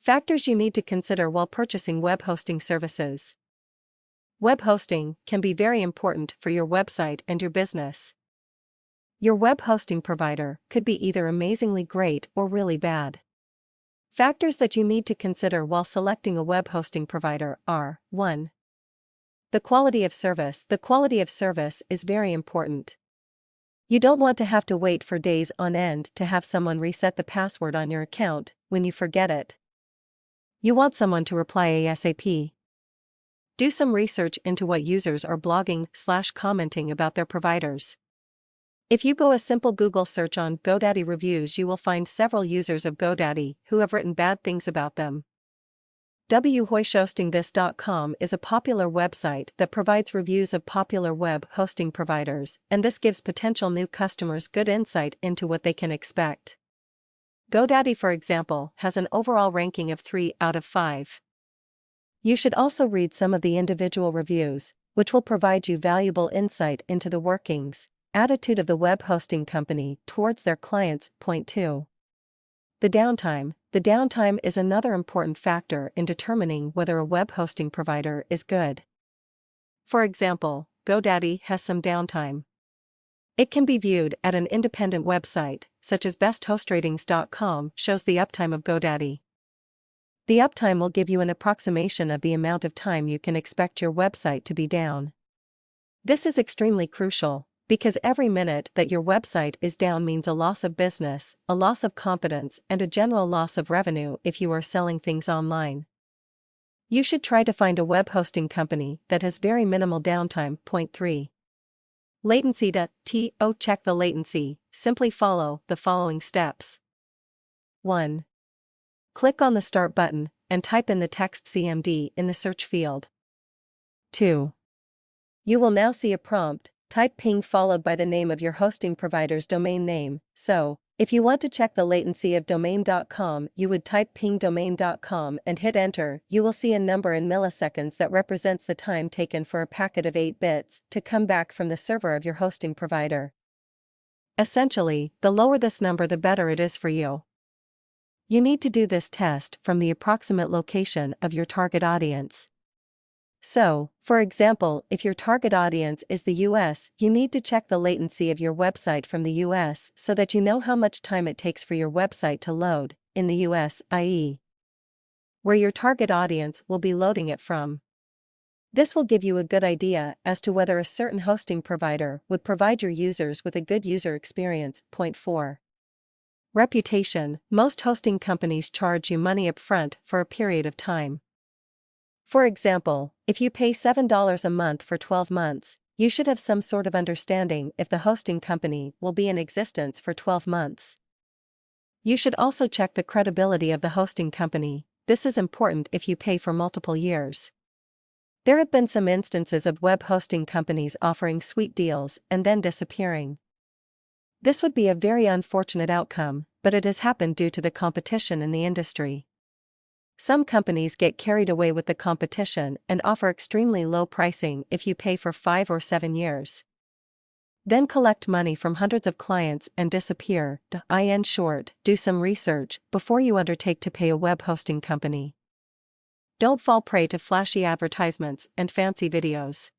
Factors you need to consider while purchasing web hosting services. Web hosting can be very important for your website and your business. Your web hosting provider could be either amazingly great or really bad. Factors that you need to consider while selecting a web hosting provider are: 1. The quality of service. The quality of service is very important. You don't want to have to wait for days on end to have someone reset the password on your account when you forget it. You want someone to reply ASAP. Do some research into what users are blogging/commenting about their providers. If you go a simple Google search on GoDaddy reviews, you will find several users of GoDaddy who have written bad things about them. www.hostingthis.com is a popular website that provides reviews of popular web hosting providers, and this gives potential new customers good insight into what they can expect. GoDaddy, for example, has an overall ranking of 3 out of 5. You should also read some of the individual reviews, which will provide you valuable insight into the workings, attitude of the web hosting company towards their clients. Point 2. The downtime. The downtime is another important factor in determining whether a web hosting provider is good. For example, GoDaddy has some downtime. It can be viewed at an independent website, such as besthostratings.com shows the uptime of GoDaddy. The uptime will give you an approximation of the amount of time you can expect your website to be down. This is extremely crucial, because every minute that your website is down means a loss of business, a loss of confidence, and a general loss of revenue if you are selling things online. You should try to find a web hosting company that has very minimal downtime. Point 3. Latency. Check the latency. Simply follow the following steps. 1. Click on the Start button and type in the text CMD in the search field. 2. You will now see a prompt. Type ping followed by the name of your hosting provider's domain name. So, if you want to check the latency of domain.com, you would type pingdomain.com and hit enter. You will see a number in milliseconds that represents the time taken for a packet of 8 bits to come back from the server of your hosting provider. Essentially, the lower this number, the better it is for you. You need to do this test from the approximate location of your target audience. So, for example, if your target audience is the US, you need to check the latency of your website from the US so that you know how much time it takes for your website to load, in the US, i.e., where your target audience will be loading it from. This will give you a good idea as to whether a certain hosting provider would provide your users with a good user experience. Point 4. Reputation. Most hosting companies charge you money up front for a period of time. For example, if you pay $7 a month for 12 months, you should have some sort of understanding if the hosting company will be in existence for 12 months. You should also check the credibility of the hosting company. This is important if you pay for multiple years. There have been some instances of web hosting companies offering sweet deals and then disappearing. This would be a very unfortunate outcome, but it has happened due to the competition in the industry. Some companies get carried away with the competition and offer extremely low pricing if you pay for 5 or 7 years. Then collect money from hundreds of clients and disappear. In short, do some research before you undertake to pay a web hosting company. Don't fall prey to flashy advertisements and fancy videos.